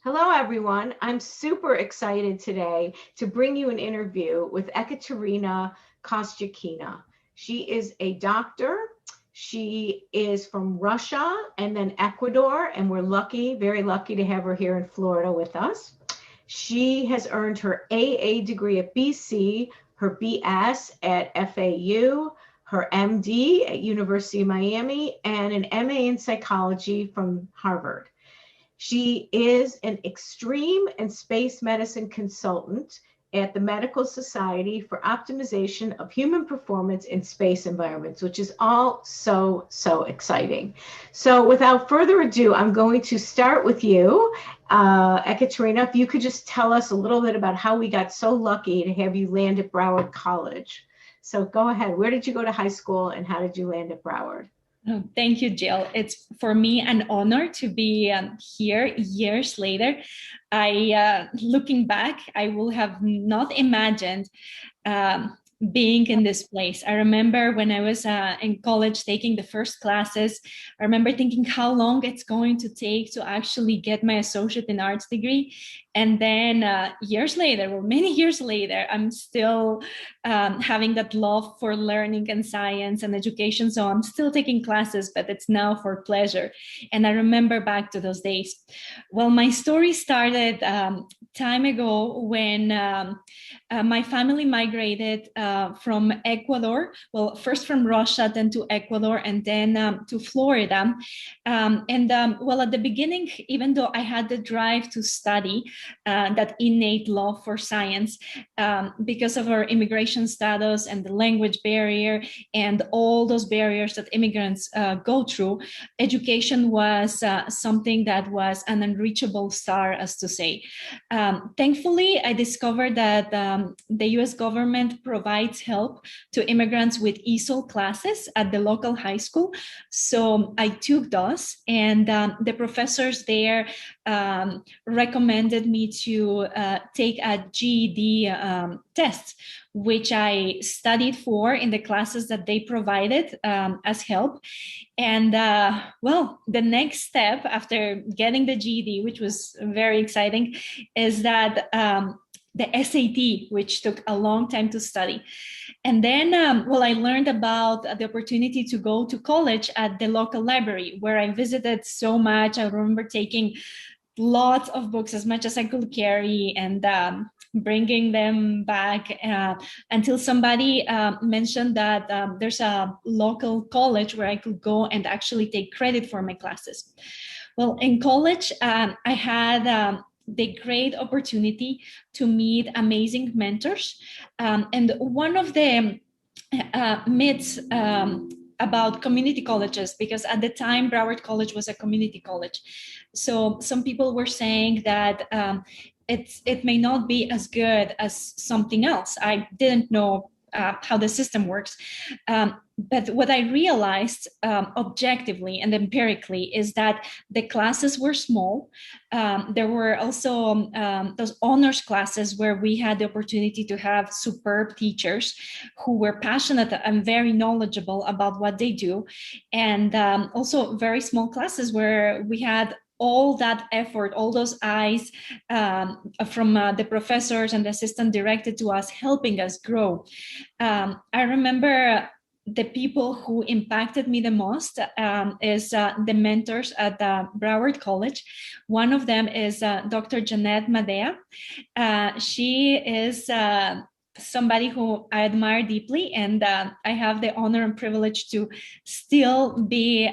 Hello, everyone. I'm super excited today to bring you an interview with Ekaterina Kostioukhina. She is a doctor. She is from Russia and then Ecuador, and we're lucky, very lucky to have her here in Florida with us. She has earned her AA degree at BC, her BS at FAU, her MD at University of Miami, and an MA in psychology from Harvard. She is an extreme and space medicine consultant at the Medical Society for Optimization of Human Performance in Space Environments, which is all so exciting. So without further ado, I'm going to start with you, Ekaterina. If you could just tell us a little bit about how we got so lucky to have you land at Broward College. So go ahead. Where did you go to high school and how did you land at Broward? Oh, thank you, Jill. It's for me an honor to be here years later. Looking back, I will have not imagined being in this place. I remember when I was in college taking the first classes, I remember thinking how long it's going to take to actually get my associate in arts degree. And then years later, or many years later, I'm still having that love for learning and science and education. So I'm still taking classes, but it's now for pleasure. And I remember back to those days. Well, my story started time ago when my family migrated from Ecuador, well, first from Russia, then to Ecuador, and then to Florida. Well, at the beginning, even though I had the drive to study, that innate love for science, because of our immigration status and the language barrier and all those barriers that immigrants go through, education was something that was an unreachable star, as to say. Thankfully, I discovered that the US government provides help to immigrants with ESOL classes at the local high school. So I took those, and the professors there recommended me to take a GED test, which I studied for in the classes that they provided as help. And well, the next step after getting the GED, which was very exciting, is that the SAT, which took a long time to study. And then, well, I learned about the opportunity to go to college at the local library, where I visited so much. I remember taking lots of books, as much as I could carry, and bringing them back until somebody mentioned that there's a local college where I could go and actually take credit for my classes. Well, in college, I had the great opportunity to meet amazing mentors. And one of the myths about community colleges, because at the time Broward College was a community college. So some people were saying that it may not be as good as something else. I didn't know how the system works. But what I realized objectively and empirically is that the classes were small. There were also those honors classes where we had the opportunity to have superb teachers who were passionate and very knowledgeable about what they do. And also very small classes where we had all that effort, all those eyes from the professors and the assistant directed to us, helping us grow. I remember the people who impacted me the most is the mentors at Broward College. One of them is Dr. Jeanette Madea. She is somebody who I admire deeply, and I have the honor and privilege to still be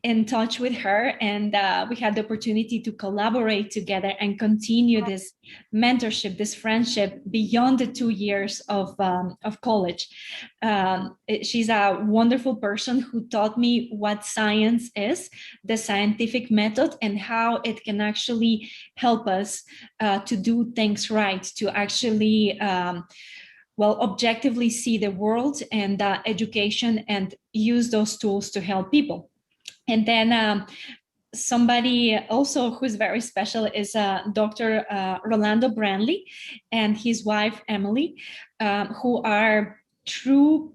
in touch with her, and we had the opportunity to collaborate together and continue this mentorship, this friendship beyond the 2 years of college. She's a wonderful person who taught me what science is, the scientific method, and how it can actually help us to do things right, to actually well, objectively see the world and education and use those tools to help people. And then somebody also who's very special is Dr. Rolando Branley and his wife, Emily, who are true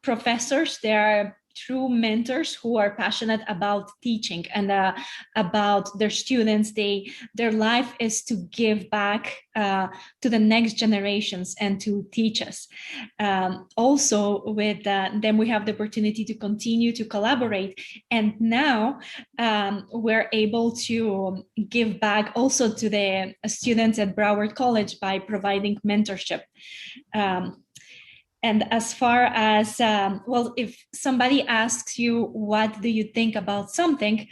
professors. They are true mentors who are passionate about teaching and about their students. Their life is to give back to the next generations and to teach us. Also, with them, we have the opportunity to continue to collaborate. And now we're able to give back also to the students at Broward College by providing mentorship. And as far as, well, if somebody asks you, what do you think about something?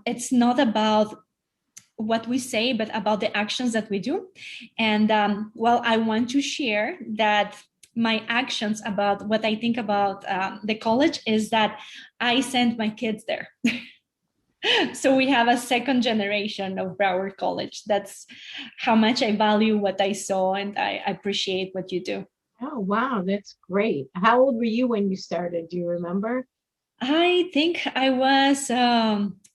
It's not about what we say, but about the actions that we do. And well, I want to share that my actions about what I think about the college is that I send my kids there. So we have a second generation of Broward College. That's how much I value what I saw, and I appreciate what you do. Oh, wow, that's great. How old were you when you started? Do you remember? I think I was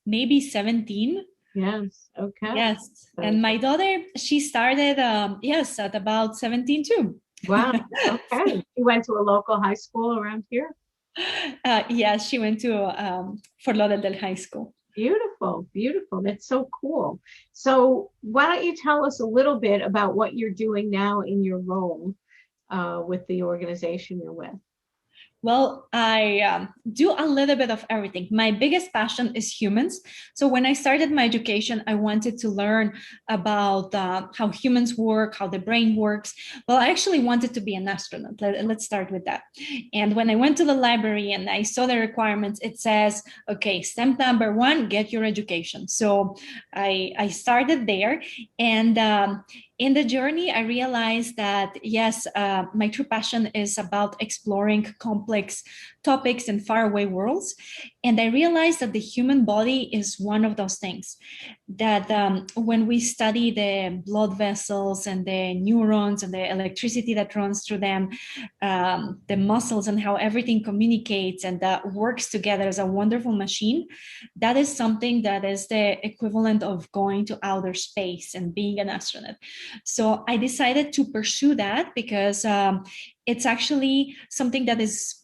maybe 17. Yes. Okay. Yes. And my daughter, she started, yes, at about 17 too. Wow. Okay. You went to a local high school around here? Yes, she went to Fort Lauderdale High School. Beautiful. Beautiful. That's so cool. So why don't you tell us a little bit about what you're doing now in your role with the organization you're with? Well, I do a little bit of everything. My biggest passion is humans. So when I started my education, I wanted to learn about how humans work, how the brain works. Well, I actually wanted to be an astronaut. Let's start with that. And when I went to the library and I saw the requirements, it says, okay, step number 1, get your education. So I started there. And in the journey, I realized that, yes, my true passion is about exploring complex topics in faraway worlds. And I realized that the human body is one of those things, that when we study the blood vessels and the neurons and the electricity that runs through them, the muscles and how everything communicates and that works together as a wonderful machine, that is something that is the equivalent of going to outer space and being an astronaut. So I decided to pursue that because it's actually something that is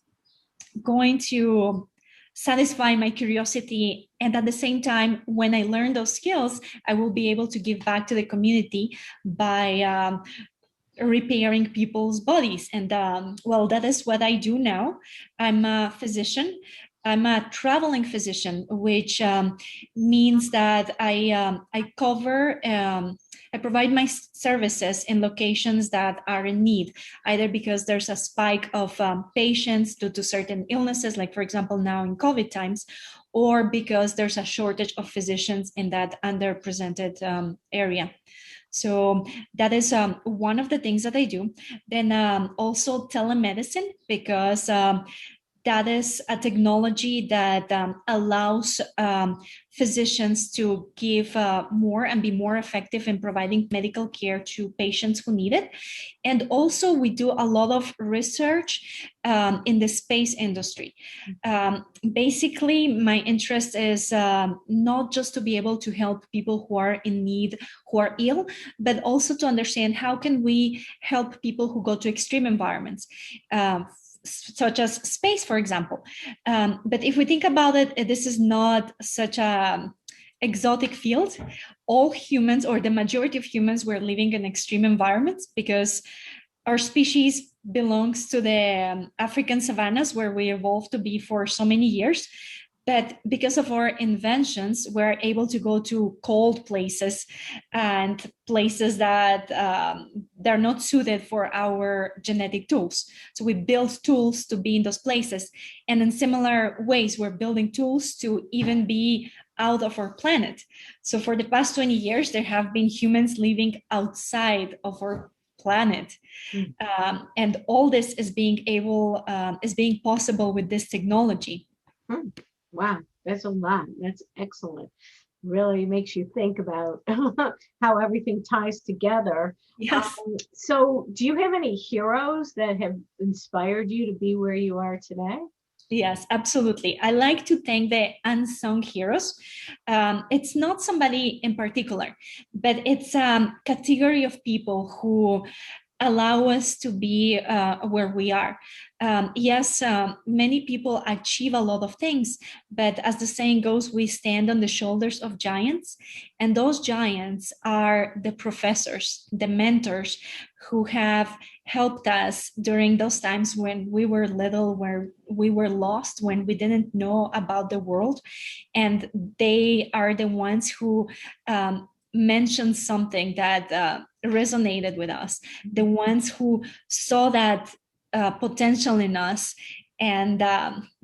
going to satisfy my curiosity. And at the same time, when I learn those skills, I will be able to give back to the community by repairing people's bodies. And well, that is what I do now. I'm a physician. I'm a traveling physician, which means that I cover I provide my services in locations that are in need, either because there's a spike of patients due to certain illnesses, like, for example, now in COVID times, or because there's a shortage of physicians in that underrepresented area. So that is one of the things that I do. Then also telemedicine, because that is a technology that allows physicians to give more and be more effective in providing medical care to patients who need it. And also we do a lot of research in the space industry. Basically, my interest is not just to be able to help people who are in need, who are ill, but also to understand how can we help people who go to extreme environments, such as space, for example. But if we think about it, this is not such a exotic field. All humans, or the majority of humans, were living in extreme environments because our species belongs to the African savannas, where we evolved to be for so many years. But because of our inventions, we're able to go to cold places and places that they're not suited for our genetic tools. So we build tools to be in those places. And in similar ways, we're building tools to even be out of our planet. So for the past 20 years, there have been humans living outside of our planet. And all this is being possible with this technology. Wow, that's a lot. That's excellent. Really makes you think about how everything ties together. Yes. So do you have any heroes that have inspired you to be where you are today? Yes, absolutely. I like to thank the unsung heroes. It's not somebody in particular, but it's a category of people who allow us to be where we are. Yes, many people achieve a lot of things, but as the saying goes, we stand on the shoulders of giants. And those giants are the professors, the mentors who have helped us during those times when we were little, where we were lost, when we didn't know about the world. And they are the ones who mentioned something that resonated with us, the ones who saw that potential in us and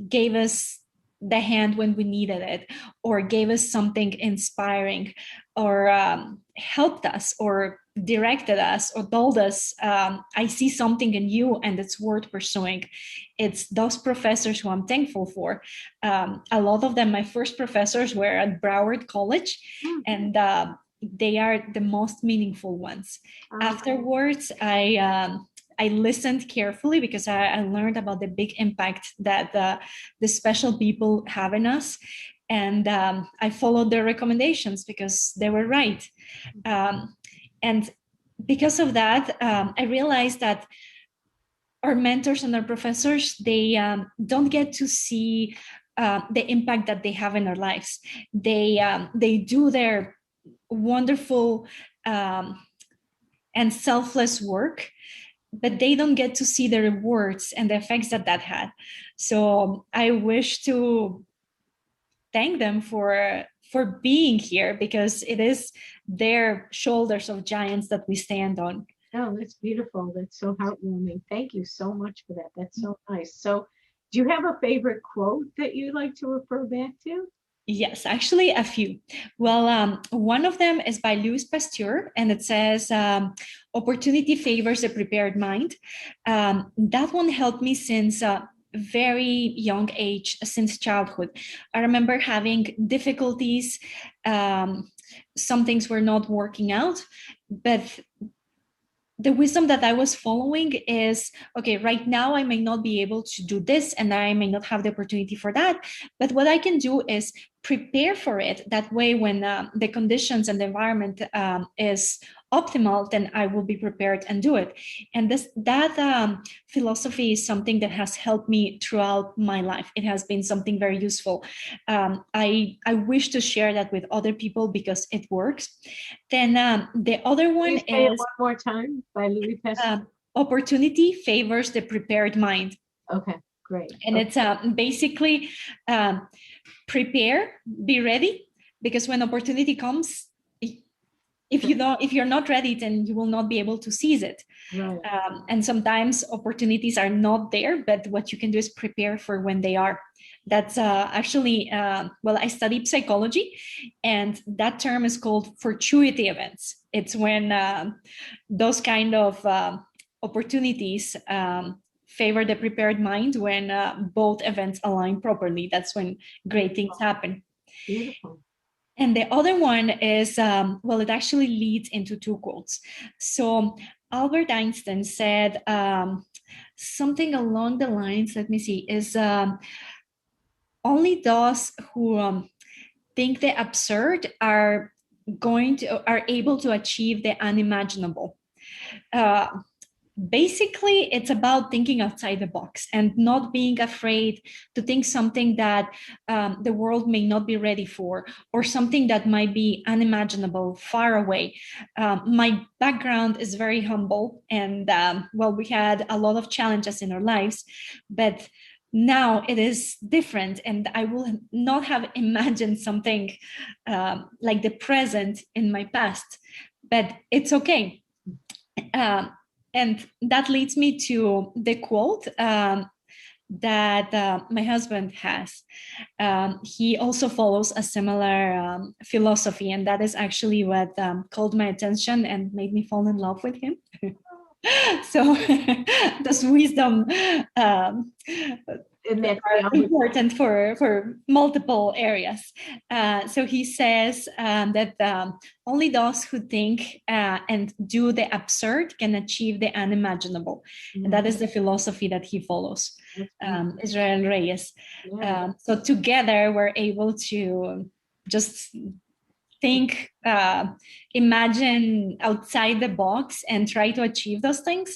gave us the hand when we needed it, or gave us something inspiring, or helped us, or directed us, or told us, I see something in you and it's worth pursuing. It's those professors who I'm thankful for. A lot of them, my first professors, were at Broward College, and they are the most meaningful ones. Afterwards, I listened carefully because I learned about the big impact that the special people have in us. And I followed their recommendations because they were right. And because of that, I realized that our mentors and our professors, they don't get to see the impact that they have in our lives. They do their wonderful and selfless work, but they don't get to see the rewards and the effects that that had. So I wish to thank them for being here, because it is their shoulders of giants that we stand on. Oh, that's beautiful. That's so heartwarming. Thank you so much for that. That's so nice. So, do you have a favorite quote that you like to refer back to? Yes, actually, a few. Well, one of them is by Louis Pasteur, and it says, opportunity favors a prepared mind. That one helped me since a very young age, since childhood. I remember having difficulties. Some things were not working out, but the wisdom that I was following is, okay, right now I may not be able to do this and I may not have the opportunity for that. But what I can do is prepare for it. That way, when the conditions and the environment is optimal, then I will be prepared and do it. And that philosophy is something that has helped me throughout my life. It has been something very useful. I wish to share that with other people because it works. Then the other one Please say it is one more time, by Louis Pasteur. opportunity favors the prepared mind. Okay, great. And Okay. it's basically prepare, be ready, because when opportunity comes, if you're not ready, then you will not be able to seize it. Right. And sometimes opportunities are not there, but what you can do is prepare for when they are. That's actually, well, I studied psychology, and that term is called fortuity events. It's when those kind of opportunities favor the prepared mind, when both events align properly. That's when great things happen. Beautiful. And the other one is, well, it actually leads into two quotes. So Albert Einstein said something along the lines, let me see, is only those who think the absurd are able to achieve the unimaginable. Basically, it's about thinking outside the box and not being afraid to think something that the world may not be ready for, or something that might be unimaginable, far away. My background is very humble, and well, we had a lot of challenges in our lives, but now it is different, and I will not have imagined something like the present in my past, but it's okay. And that leads me to the quote that my husband has. He also follows a similar philosophy, and that is actually what called my attention and made me fall in love with him. So this wisdom important for multiple areas. So he says that only those who think and do the absurd can achieve the unimaginable. And that is the philosophy that he follows, Israel Reyes. So together we're able to just think, imagine outside the box and try to achieve those things.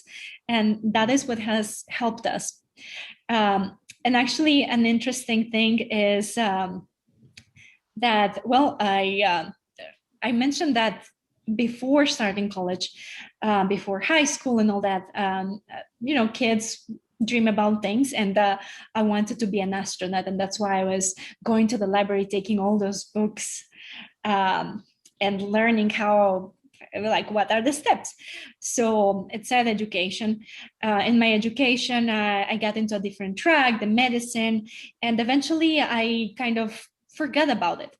And that is what has helped us. And actually, an interesting thing is that, well, I mentioned that before starting college, before high school and all that, kids dream about things, and I wanted to be an astronaut, and that's why I was going to the library, taking all those books, and learning how, like, what are the steps. So it said education. In my education, I got into a different track, the medicine, and eventually I kind of forgot about it.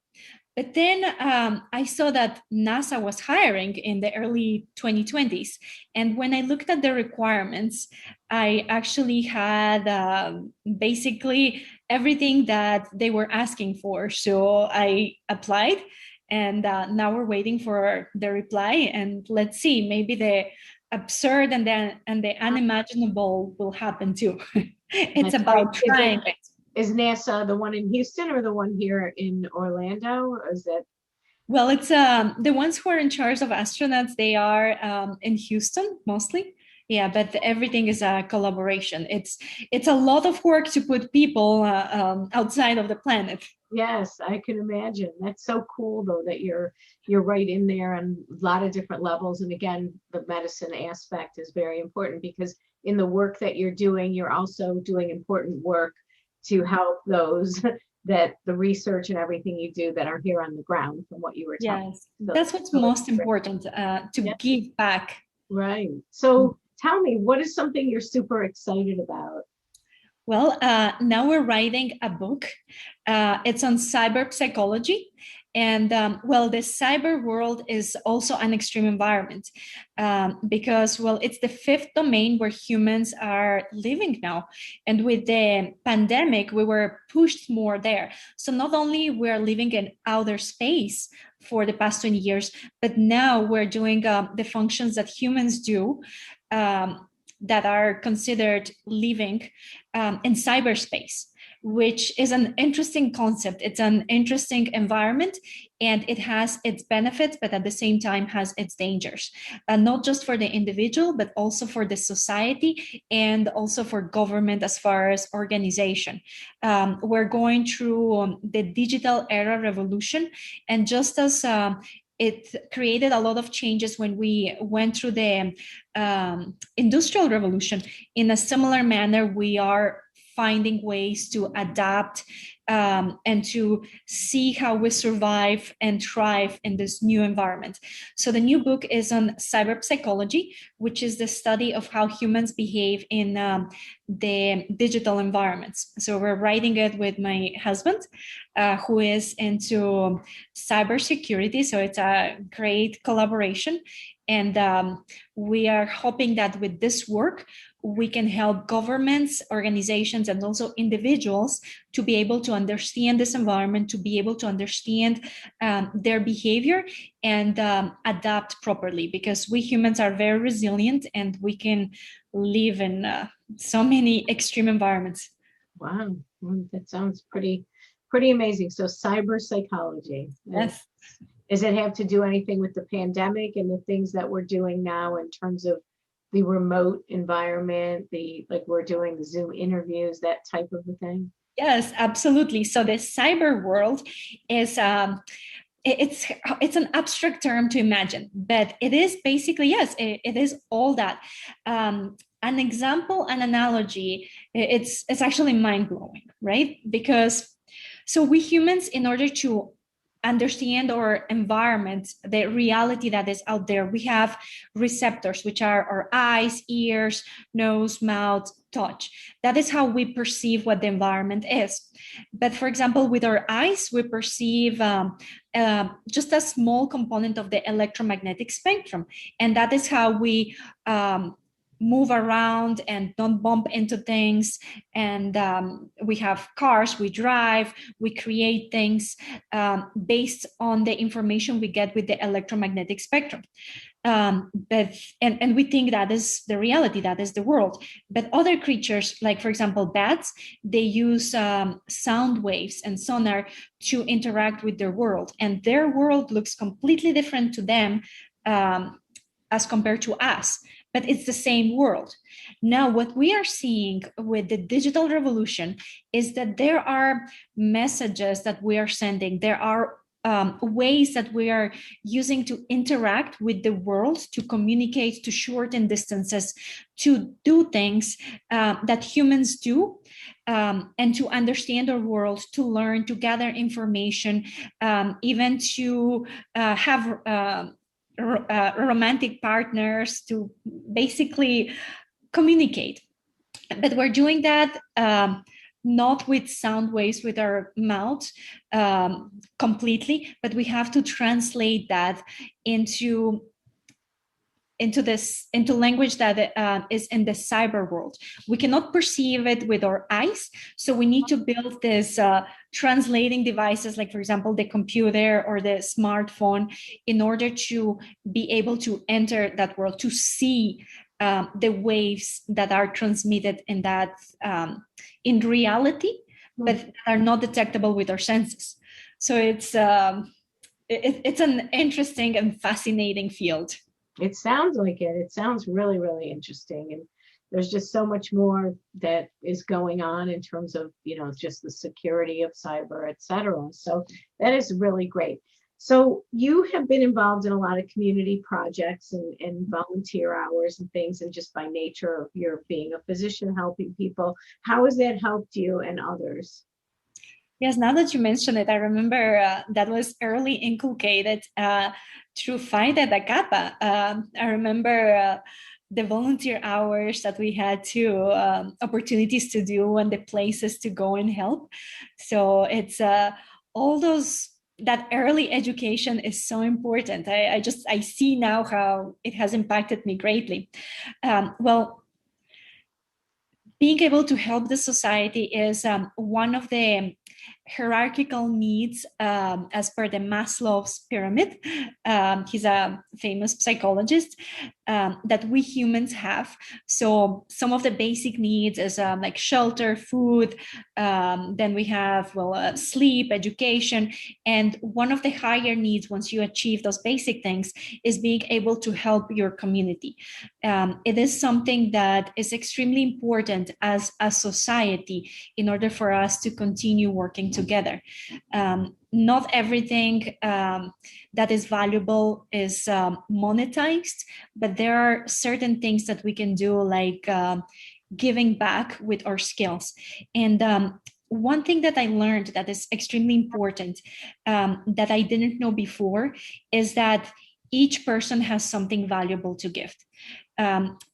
But then I saw that NASA was hiring in the early 2020s. And when I looked at the requirements, I actually had basically everything that they were asking for. So I applied, and now we're waiting for the reply. And let's see, maybe the absurd and the unimaginable will happen too. It's That's about great. trying. Is NASA the one in Houston or the one here in Orlando? Or is it? Well, it's the ones who are in charge of astronauts. They are in Houston mostly. Yeah, but everything is a collaboration. It's a lot of work to put people outside of the planet. Yes, I can imagine. That's so cool though that you're right in there on a lot of different levels. And again, the medicine aspect is very important because in the work that you're doing, you're also doing important work to help those that the research and everything you do that are here on the ground from what you were telling. Yes, So, that's what's so most important, to yeah, give back. right. So tell me, what is something you're super excited about? Well, now we're writing a book. It's on cyber psychology. And well, the cyber world is also an extreme environment, because, well, it's the fifth domain where humans are living now. And with the pandemic, we were pushed more there. So not only we're living in outer space for the past 20 years, but now we're doing the functions that humans do, that are considered living in cyberspace, which is an interesting concept. It's an interesting environment, and it has its benefits, but at the same time has its dangers, not just for the individual, but also for the society and also for government as far as organization. We're going through the digital era revolution, and just as it created a lot of changes when we went through the industrial revolution, in a similar manner, we are finding ways to adapt and to see how we survive and thrive in this new environment. So the new book is on cyber psychology, which is the study of how humans behave in the digital environments. So we're writing it with my husband, who is into cybersecurity. So it's a great collaboration. And we are hoping that with this work, we can help governments, organizations, and also individuals to be able to understand this environment, to be able to understand their behavior and adapt properly, because we humans are very resilient and we can live in so many extreme environments. Wow, well, that sounds pretty amazing. So cyber psychology. Yes. Does it have to do anything with the pandemic and the things that we're doing now in terms of the remote environment, like we're doing the Zoom interviews, that type of a thing? Yes, absolutely. So the cyber world is it's an abstract term to imagine, but it is basically, yes, it is all that. An example, an analogy, it's actually mind-blowing, right? Because so we humans, in order to understand our environment, the reality that is out there, we have receptors, which are our eyes, ears, nose, mouth, touch. That is how we perceive what the environment is. But for example, with our eyes, we perceive just a small component of the electromagnetic spectrum. And that is how we move around and don't bump into things. And we have cars, we drive, we create things based on the information we get with the electromagnetic spectrum. And we think that is the reality, that is the world. But other creatures, like for example bats, they use sound waves and sonar to interact with their world, and their world looks completely different to them as compared to us, but it's the same world. Now, what we are seeing with the digital revolution is that there are messages that we are sending. There are ways that we are using to interact with the world, to communicate, to shorten distances, to do things that humans do, and to understand our world, to learn, to gather information, even to have romantic partners, to basically communicate. But we're doing that not with sound waves with our mouth completely, but we have to translate that into language that is in the cyber world. We cannot perceive it with our eyes, so we need to build this translating devices, like for example the computer or the smartphone, in order to be able to enter that world, to see the waves that are transmitted in that in reality, but are not detectable with our senses. So it's an interesting and fascinating field. It sounds like it. It sounds really, really interesting. And there's just so much more that is going on in terms of, just the security of cyber, et cetera. So that is really great. So you have been involved in a lot of community projects and volunteer hours and things, and just by nature of your being a physician helping people. How has that helped you and others? Yes, now that you mention it, I remember that was early inculcated through Fight at Acapa. I remember the volunteer hours that we had, to opportunities to do and the places to go and help. So it's all those, that early education is so important. I see now how it has impacted me greatly. Well, being able to help the society is one of the hierarchical needs as per the Maslow's pyramid. He's a famous psychologist that we humans have. So some of the basic needs is like shelter, food. Then we have, sleep, education. And one of the higher needs, once you achieve those basic things, is being able to help your community. It is something that is extremely important as a society in order for us to continue working together. Not everything that is valuable is monetized, but there are certain things that we can do, like giving back with our skills. And one thing that I learned that is extremely important, that I didn't know before, is that each person has something valuable to give.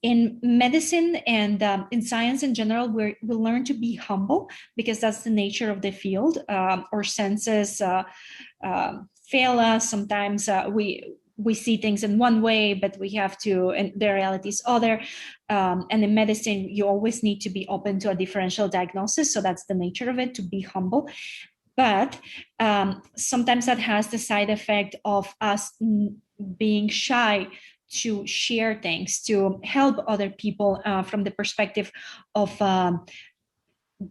In medicine and in science in general, we learn to be humble, because that's the nature of the field. Our senses fail us. Sometimes we see things in one way, but we have to, and the reality is other. And in medicine, you always need to be open to a differential diagnosis. So that's the nature of it, to be humble. But sometimes that has the side effect of us being shy to share things, to help other people from the perspective of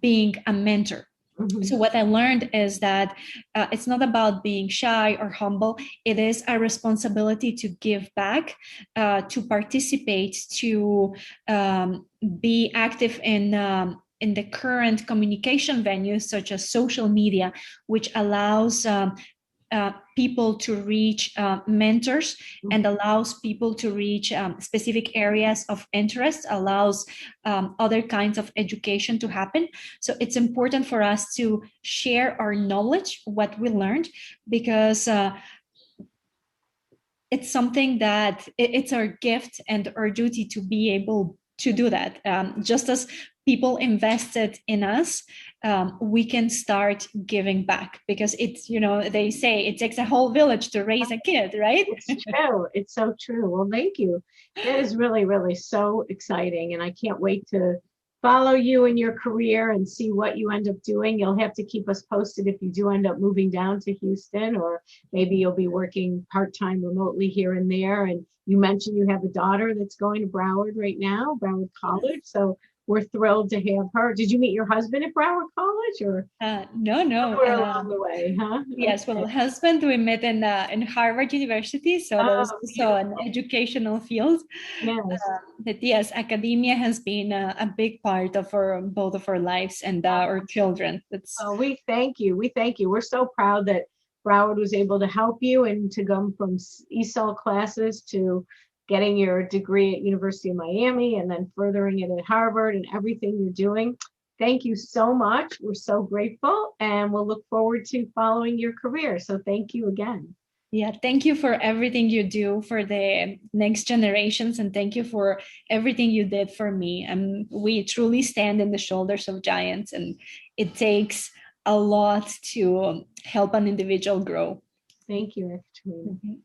being a mentor. Mm-hmm. So what I learned is that it's not about being shy or humble. It is a responsibility to give back, to participate, to be active in the current communication venues, such as social media, which allows people to reach mentors, and allows people to reach specific areas of interest, allows other kinds of education to happen. So it's important for us to share our knowledge, what we learned, because it's something that it's our gift and our duty to be able to do that. Just as people invested in us, we can start giving back, because it's, they say it takes a whole village to raise a kid, right? It's true. It's so true. Well, thank you. That is really, really so exciting. And I can't wait to follow you in your career and see what you end up doing. You'll have to keep us posted if you do end up moving down to Houston, or maybe you'll be working part-time remotely here and there. And you mentioned you have a daughter that's going to Broward right now, Broward College. So we're thrilled to have her. Did you meet your husband at Broward College, or No. somewhere along the way, huh? Yes, well, husband, we met in Harvard University, so that was Oh, also an educational field. yes. But yes, academia has been a big part of both of our lives and our children. That's Well, we thank you. We thank you. We're so proud that Broward was able to help you and to go from ESOL classes to getting your degree at University of Miami and then furthering it at Harvard and everything you're doing. Thank you so much. We're so grateful, and we'll look forward to following your career. So thank you again. Yeah, thank you for everything you do for the next generations, and thank you for everything you did for me. And we truly stand in the shoulders of giants, and it takes a lot to help an individual grow. Thank you, Ekaterina. Mhm.